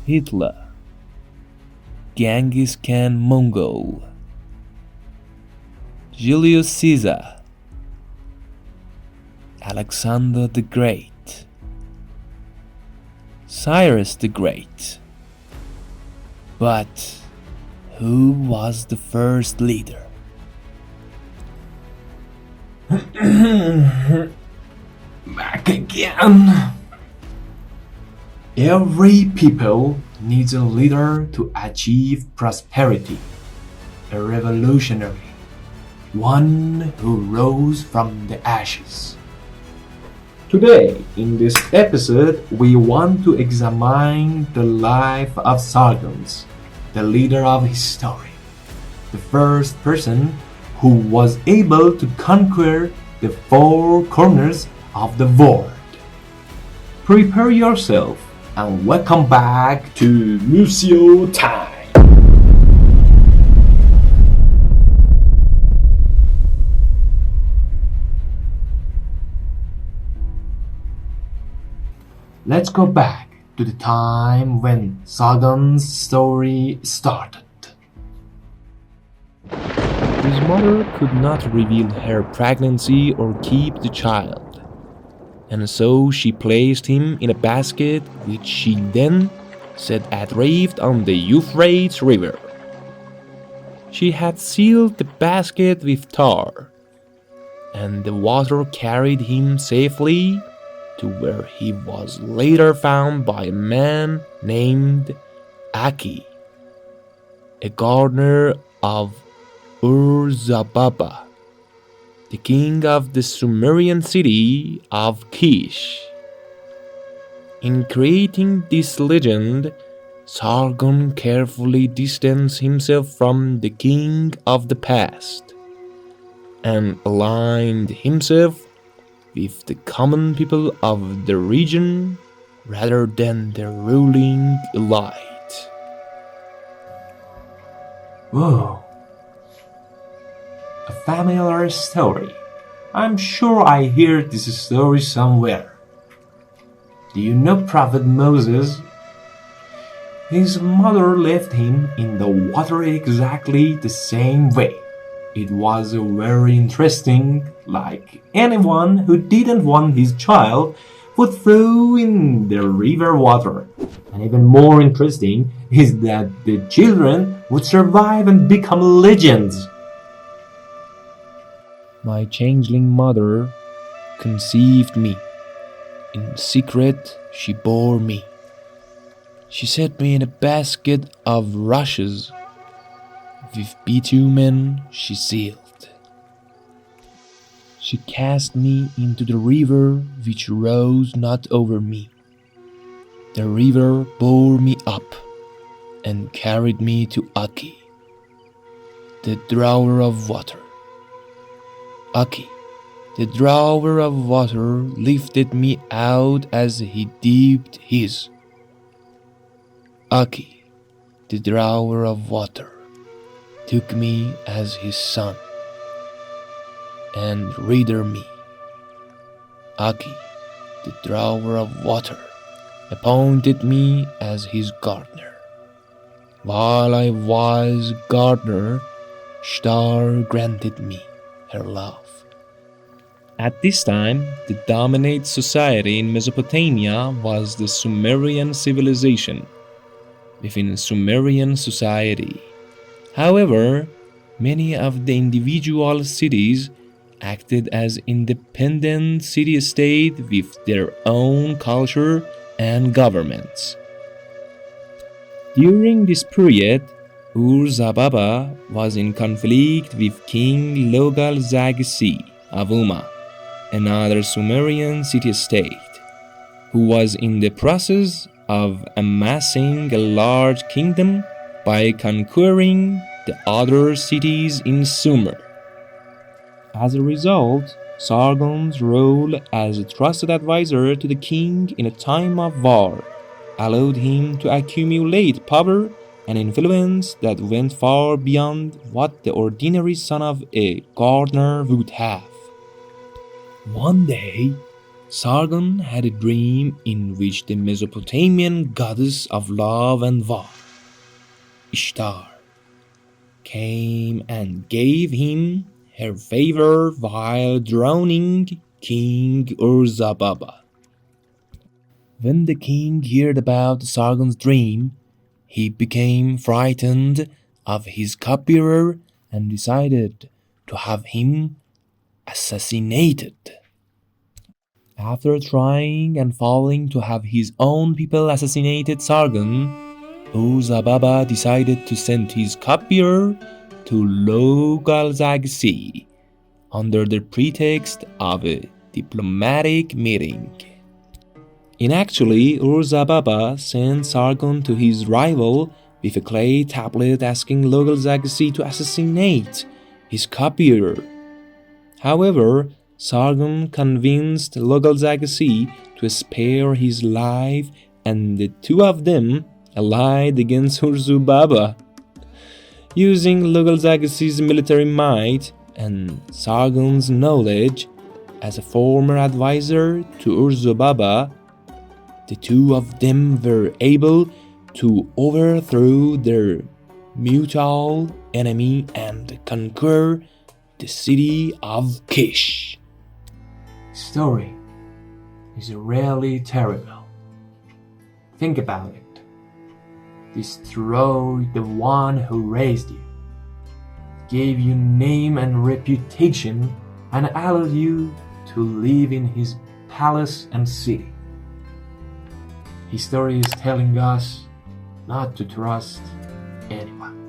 Hitler, Genghis Khan Mongol, Julius Caesar, Alexander the Great, Cyrus the Great. But who was the first leader? Back again. Every people needs a leader to achieve prosperity. A revolutionary, one who rose from the ashes. Today, in this episode, we want to examine the life of Sargon, the leader of history, the first person who was able to conquer the four corners of the world. Prepare yourself and welcome back to Monsieur Time. Let's go back to the time when Sargon's story started. His mother could not reveal her pregnancy or keep the child, and so she placed him in a basket which she then set adrift on the Euphrates River. She had sealed the basket with tar, and the water carried him safely to where he was later found by a man named Aki, a gardener of Ur-Zababa, the king of the Sumerian city of Kish. In creating this legend, Sargon carefully distanced himself from the king of the past and aligned himself with the common people of the region rather than the ruling elite. Whoa. A familiar story. I'm sure I hear this story somewhere. Do you know Prophet Moses? His mother left him in the water exactly the same way. It was very interesting, like anyone who didn't want his child would throw in the river water. And even more interesting is that the children would survive and become legends. My changeling mother conceived me. In secret, she bore me. She set me in a basket of rushes. With bitumen she sealed. She cast me into the river which rose not over me. The river bore me up and carried me to Aki, the drawer of water. Aki, the drawer of water, lifted me out as he dipped his. Aki, the drawer of water, took me as his son and reared me. Aki, the drawer of water, appointed me as his gardener. While I was gardener, Shtar granted me her love. At this time, the dominant society in Mesopotamia was the Sumerian civilization. Within Sumerian society, however, many of the individual cities acted as independent city-states with their own culture and governments. During this period, Ur-Zababa was in conflict with King Logal-Zagsi of Umma, another Sumerian city-state, who was in the process of amassing a large kingdom by conquering the other cities in Sumer. As a result, Sargon's role as a trusted advisor to the king in a time of war allowed him to accumulate power and influence that went far beyond what the ordinary son of a gardener would have. One day, Sargon had a dream in which the Mesopotamian goddess of love and war, Ishtar, came and gave him her favor while drowning King Urzababa. When the king heard about Sargon's dream, he became frightened of his cupbearer and decided to have him assassinated. After trying and failing to have his own people assassinated Sargon, Urzababa decided to send his cupbearer to Logal-Zag-See under the pretext of a diplomatic meeting. Actually, Urzababa sent Sargon to his rival with a clay tablet asking Logal-Zag-See to assassinate his cupbearer. However, Sargon convinced Logal-Zag-See to spare his life, and the two of them allied against Urzababa. Using Logal-Zag-See's military might and Sargon's knowledge as a former advisor to Urzababa, the two of them were able to overthrow their mutual enemy and conquer the city of Kish. The story is really terrible. Think about it. Destroy the one who raised you, gave you name and reputation, and allowed you to live in his palace and city. History is telling us not to trust anyone.